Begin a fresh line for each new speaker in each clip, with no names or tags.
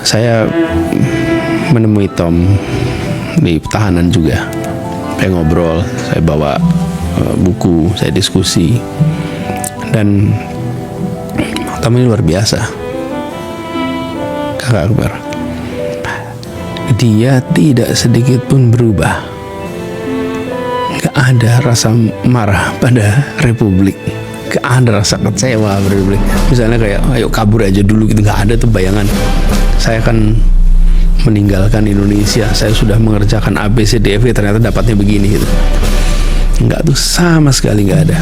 Saya menemui Tom di tahanan juga. Saya ngobrol, saya bawa buku, saya diskusi. Dan Tom ini luar biasa, Kakak Akbar. Dia tidak sedikit pun berubah. Gak ada rasa marah pada Republik, gak ada rasa kecewa pada Republik. Misalnya kayak ayo kabur aja dulu gitu, gak ada tuh bayangan saya akan meninggalkan Indonesia, saya sudah mengerjakan A, B, C, D, F, G, ternyata dapatnya begini gitu. Enggak tuh, sama sekali nggak ada.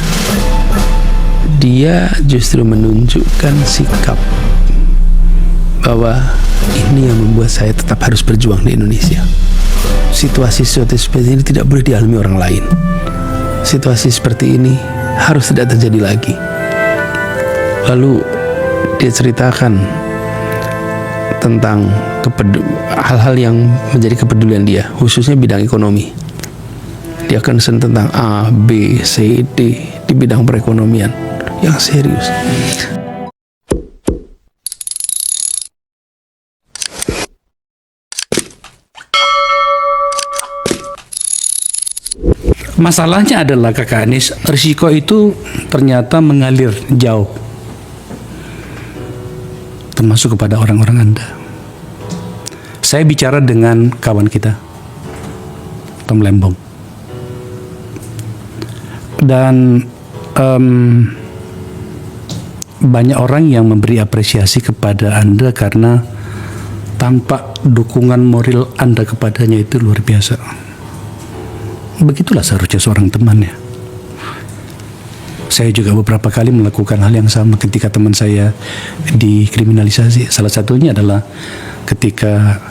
Dia justru menunjukkan sikap bahwa ini yang membuat saya tetap harus berjuang di Indonesia. Situasi seperti ini tidak boleh dialami orang lain. Situasi seperti ini harus tidak terjadi lagi. Lalu dia ceritakan tentang hal-hal yang menjadi kepedulian dia, khususnya bidang ekonomi. Dia concern tentang A, B, C, D di bidang perekonomian yang serius.
Masalahnya adalah Kakak Anies, risiko itu ternyata mengalir jauh, termasuk kepada orang-orang Anda. Saya bicara dengan kawan kita, Tom Lembong, dan banyak orang yang memberi apresiasi kepada Anda karena tampak dukungan moral Anda kepadanya itu luar biasa. Begitulah seharusnya seorang teman ya. Saya juga beberapa kali melakukan hal yang sama ketika teman saya dikriminalisasi. Salah satunya adalah ketika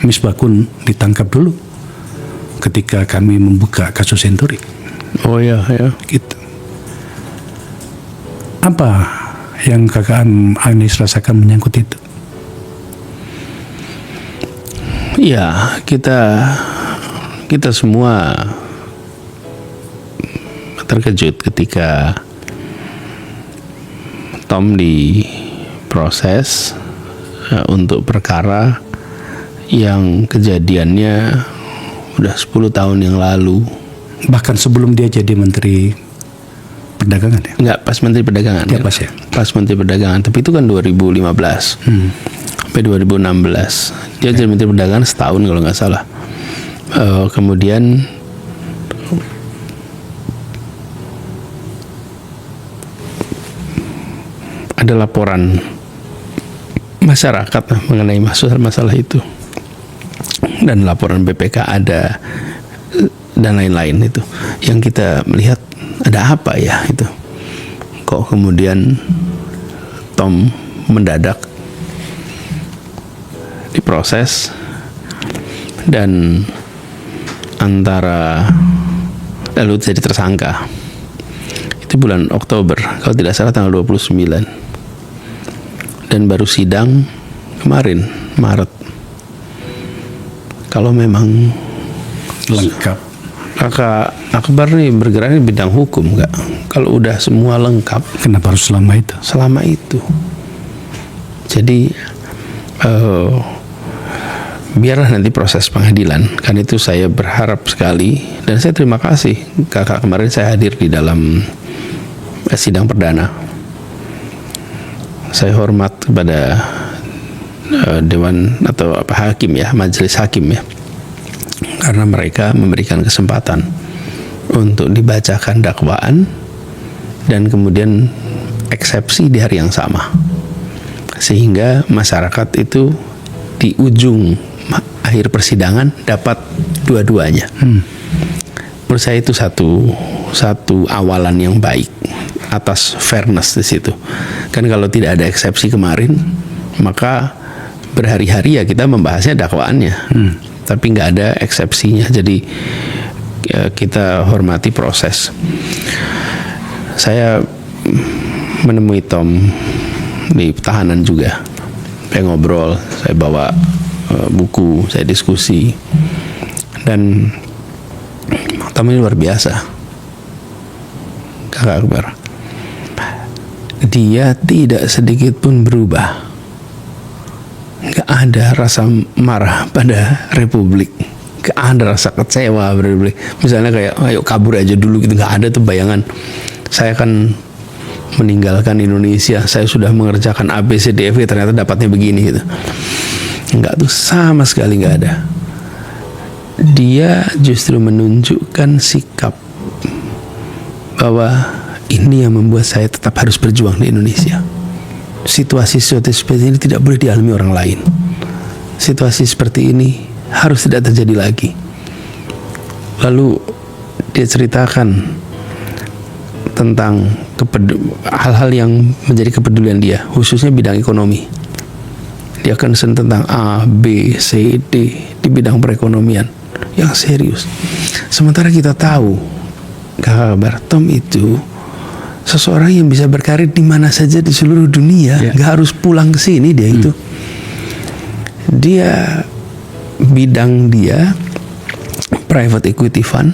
Misbakun ditangkap dulu, ketika kami membuka kasus Senturi.
Oh ya, ya.
Gitu. Apa yang Kakak Anies rasakan menyangkut itu?
Iya, kita semua terkejut ketika Tom diproses untuk perkara yang kejadiannya udah 10 tahun yang lalu.
Bahkan sebelum dia jadi Menteri Perdagangan ya?
Enggak, pas Menteri Perdagangan.
Ya, pas ya?
Pas Menteri Perdagangan, tapi itu kan 2015 sampai 2016. Dia jadi Menteri Perdagangan setahun kalau nggak salah. Kemudian ada laporan masyarakat mengenai masalah itu, dan laporan BPK ada, dan lain-lain itu yang kita melihat ada apa ya itu, kok kemudian Tom mendadak diproses dan lalu jadi tersangka. Itu bulan Oktober kalau tidak salah, tanggal 29, dan baru sidang kemarin Maret. Kalau memang
Lengkap.
Kakak Akbar nih bergerak di bidang hukum, nggak? Kalau udah semua lengkap,
Kenapa harus selama itu?
selama itu? Jadi biarlah nanti proses pengadilan, kan itu saya berharap sekali, dan saya terima kasih Kakak, kemarin saya hadir di dalam sidang perdana. Saya hormat kepada dewan atau hakim ya, majelis hakim ya, karena mereka memberikan kesempatan untuk dibacakan dakwaan dan kemudian eksepsi di hari yang sama, sehingga masyarakat itu di ujung akhir persidangan dapat dua-duanya. Menurut saya itu satu awalan yang baik atas fairness di situ. Kan kalau tidak ada eksepsi kemarin, maka berhari-hari ya kita membahasnya dakwaannya, tapi nggak ada eksepsinya. Jadi ya, kita hormati proses. Saya menemui Tom di tahanan juga. Saya ngobrol, saya bawa buku, saya diskusi, dan Tom ini luar biasa, Kakak Akbar. Dia tidak sedikit pun berubah. Nggak nggak ada rasa marah pada Republik, nggak ada rasa kecewa pada Republik. Misalnya kayak ayo kabur aja dulu gitu, nggak ada tuh bayangan saya akan meninggalkan Indonesia, saya sudah mengerjakan A B C D F G ternyata dapatnya begini gitu. Nggak tuh, sama sekali nggak ada. Dia justru menunjukkan sikap bahwa ini yang membuat saya tetap harus berjuang di Indonesia. Situasi seperti ini tidak boleh dialami orang lain. Situasi seperti ini harus tidak terjadi lagi. Lalu dia ceritakan tentang hal-hal yang menjadi kepedulian dia, khususnya bidang ekonomi. Dia concern tentang A, B, C, D di bidang perekonomian yang serius. Sementara kita tahu, kabar Tom itu seseorang yang bisa berkarir di mana saja di seluruh dunia, nggak harus pulang ke sini dia itu. Dia bidang dia private equity fund,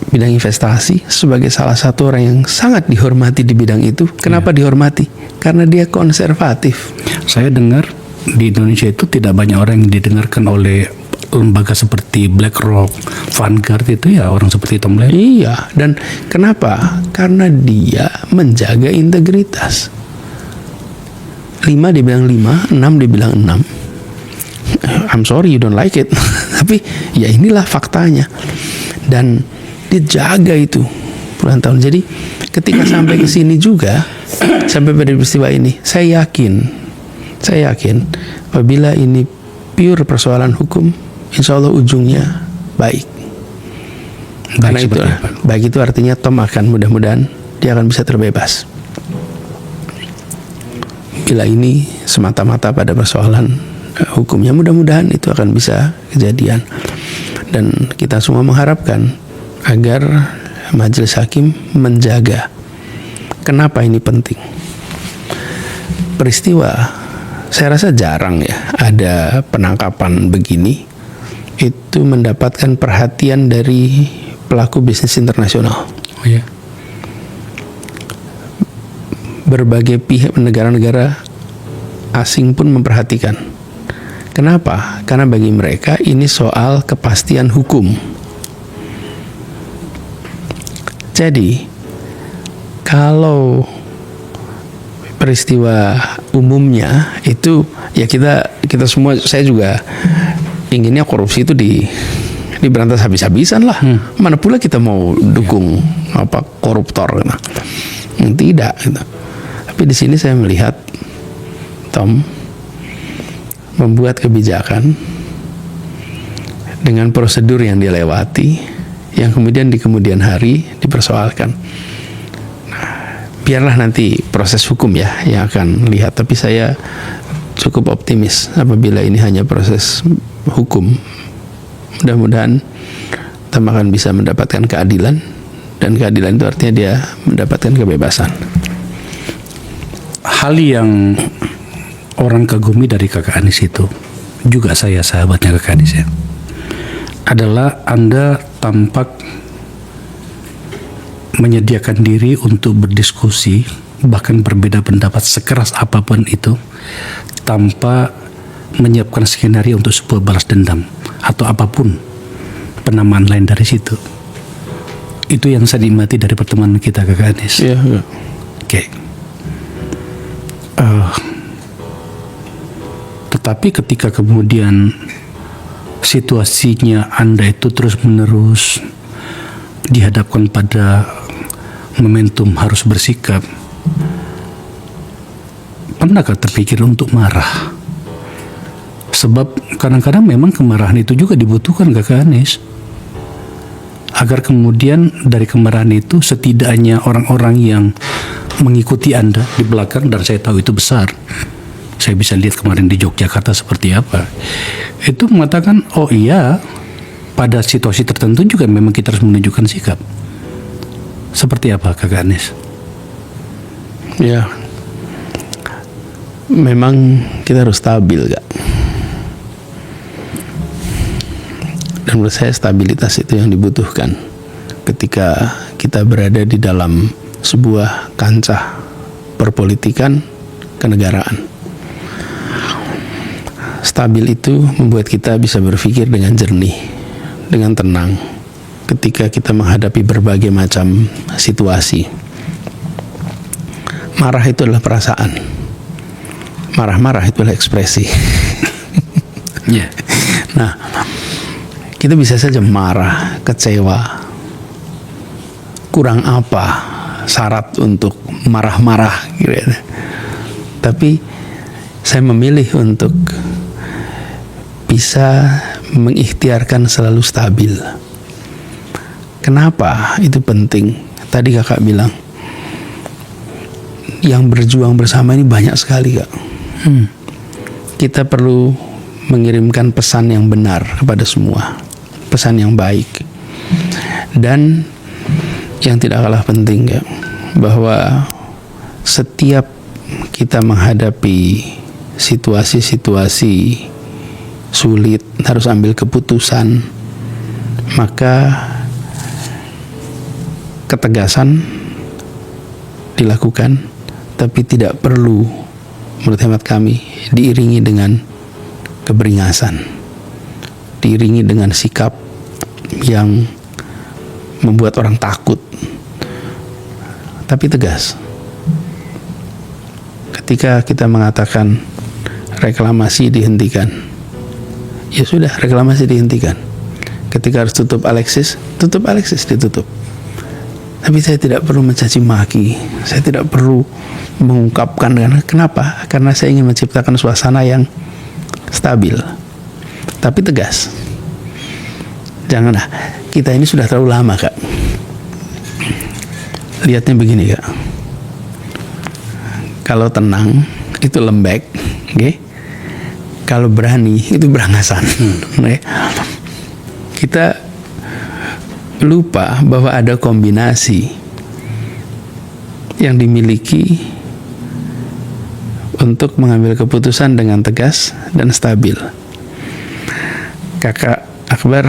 bidang investasi, sebagai salah satu orang yang sangat dihormati di bidang itu. Kenapa dihormati? Karena dia konservatif.
Saya dengar di Indonesia itu tidak banyak orang yang didengarkan oleh lembaga seperti BlackRock, Vanguard, itu ya orang seperti Tom Lehman.
Iya, dan kenapa? Karena dia menjaga integritas. 5 dia bilang 5, 6 dia bilang 6. I'm sorry you don't like it. Tapi ya inilah faktanya. Dan dia jaga itu puluhan tahun. Jadi ketika sampai ke sini juga, sampai pada peristiwa ini, saya yakin apabila ini pure persoalan hukum, insya Allah ujungnya baik. Karena itu baik itu artinya Tom akan mudah-mudahan dia akan bisa terbebas. Bila ini semata-mata pada persoalan hukumnya, mudah-mudahan itu akan bisa kejadian. Dan kita semua mengharapkan agar majelis hakim menjaga. Kenapa ini penting? Peristiwa, saya rasa jarang ya ada penangkapan begini itu mendapatkan perhatian dari pelaku bisnis internasional.
Oh ya.
Berbagai pihak, negara-negara asing pun memperhatikan. Kenapa? Karena bagi mereka ini soal kepastian hukum. Jadi kalau peristiwa umumnya itu ya kita semua, saya juga inginnya korupsi itu diberantas habis-habisan lah. Mana pula kita mau dukung koruptor gitu. Tidak gitu. Tapi di sini saya melihat Tom membuat kebijakan dengan prosedur yang dia lewati, yang kemudian di kemudian hari dipersoalkan. Biarlah nanti proses hukum ya yang akan lihat, tapi saya cukup optimis apabila ini hanya proses hukum. Mudah-mudahan Tom akan bisa mendapatkan keadilan, dan keadilan itu artinya dia mendapatkan kebebasan.
Hal yang orang kagumi dari Kakak Anies itu, juga saya sahabatnya Kakak Anies ya, adalah Anda tampak menyediakan diri untuk berdiskusi, bahkan berbeda pendapat sekeras apapun itu, tanpa menyiapkan skenario untuk sebuah balas dendam atau apapun penamaan lain dari situ. Itu yang saya nikmati dari pertemuan kita, Kakak Anies.
Iya.
Oke. Tetapi ketika kemudian situasinya Anda itu terus-menerus dihadapkan pada momentum harus bersikap, pernahkah terpikir untuk marah? Sebab kadang-kadang memang kemarahan itu juga dibutuhkan, Kakak Anies, agar kemudian dari kemarahan itu setidaknya orang-orang yang mengikuti Anda di belakang, dan saya tahu itu besar, saya bisa lihat kemarin di Yogyakarta seperti apa, itu mengatakan, oh iya, pada situasi tertentu juga memang kita harus menunjukkan sikap. Seperti apa, Kakak Anies?
Ya, memang kita harus stabil, Kak. Dan menurut saya stabilitas itu yang dibutuhkan ketika kita berada di dalam sebuah kancah perpolitikan kenegaraan. stabil itu membuat kita bisa berpikir dengan jernih, dengan tenang ketika kita menghadapi berbagai macam situasi. Marah itu adalah perasaan. Marah-marah itu adalah ekspresi.
Ya.
Nah, kita bisa saja marah, kecewa. Kurang apa syarat untuk marah-marah gitu. Tapi saya memilih untuk bisa mengikhtiarkan selalu stabil. Kenapa itu penting? Tadi kakak bilang, yang berjuang bersama ini banyak sekali, Kak. Kita perlu mengirimkan pesan yang benar kepada semua, pesan yang baik. Dan yang tidak kalah penting, Kak, bahwa setiap kita menghadapi situasi-situasi sulit, harus ambil keputusan, maka ketegasan dilakukan, tapi tidak perlu, menurut hemat kami, diiringi dengan keberingasan, diiringi dengan sikap yang membuat orang takut, tapi tegas. Ketika kita mengatakan reklamasi dihentikan, ya sudah, reklamasi dihentikan. Ketika harus tutup Alexis ditutup. Tapi saya tidak perlu mencaci maki, saya tidak perlu mengungkapkan dengan kenapa? Karena saya ingin menciptakan suasana yang stabil, tapi tegas. Janganlah, kita ini sudah terlalu lama, Kak. Lihatnya begini, Kak. Kalau tenang itu lembek, okay? Kalau berani itu berangasan. Okay? Kita lupa bahwa ada kombinasi yang dimiliki untuk mengambil keputusan dengan tegas dan stabil. Kakak Akbar,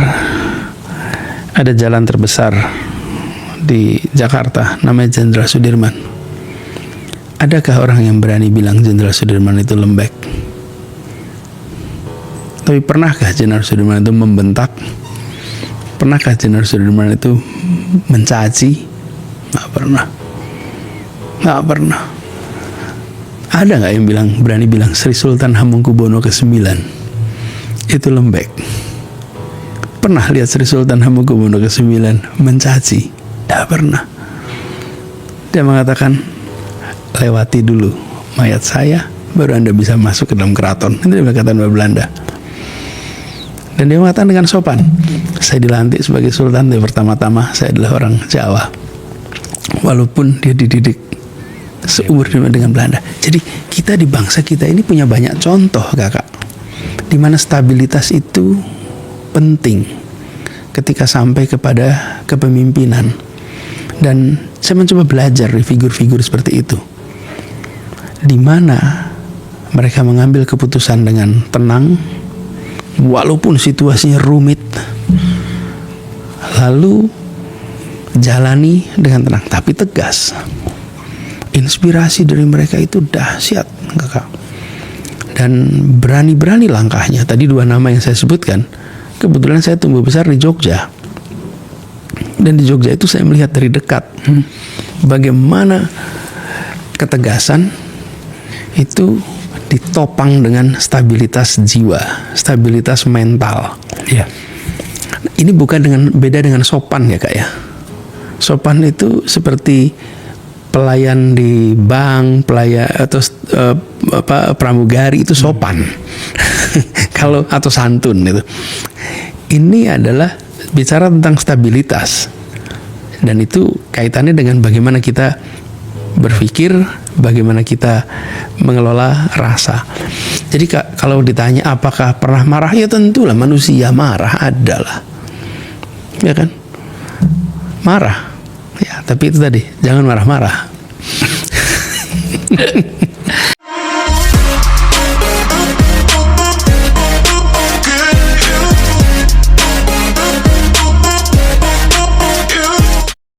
ada jalan terbesar di Jakarta namanya Jenderal Sudirman. Adakah orang yang berani bilang Jenderal Sudirman itu lembek? Tapi pernahkah Jenderal Sudirman itu membentak? Pernahkah Jenderal Sudirman itu mencaci? Nggak pernah. Ada nggak yang berani bilang Sri Sultan Hamengkubuwono ke-9 itu lembek? Pernah lihat Sri Sultan Hamengkubuwono ke-9 mencaci? Tidak pernah. Dia mengatakan, lewati dulu mayat saya, baru Anda bisa masuk ke dalam keraton. Itu dia kata Belanda. Dan dia mengatakan dengan sopan, saya dilantik sebagai sultan, tapi pertama-tama saya adalah orang Jawa. Walaupun dia dididik seumur dengan Belanda. Jadi kita di bangsa kita ini punya banyak contoh, Kakak, di mana stabilitas itu penting ketika sampai kepada kepemimpinan. Dan saya mencoba belajar dari figur-figur seperti itu, di mana mereka mengambil keputusan dengan tenang walaupun situasinya rumit, lalu jalani dengan tenang tapi tegas. Inspirasi dari mereka itu dahsyat, Kakak. Dan berani-berani langkahnya. Tadi 2 nama yang saya sebutkan, kebetulan saya tumbuh besar di Jogja. Dan di Jogja itu saya melihat dari dekat bagaimana ketegasan itu ditopang dengan stabilitas jiwa, stabilitas mental.
Ya.
Ini bukan beda dengan sopan, ya, Kak, ya. Sopan itu seperti pelayan di bank, pelayan atau pramugari, itu sopan. Kalau atau santun itu. Ini adalah bicara tentang stabilitas. Dan itu kaitannya dengan bagaimana kita berpikir, bagaimana kita mengelola rasa. Jadi kalau ditanya apakah pernah marah, ya tentulah manusia marah, adalah, ya kan, marah, ya. Tapi itu tadi, jangan marah-marah.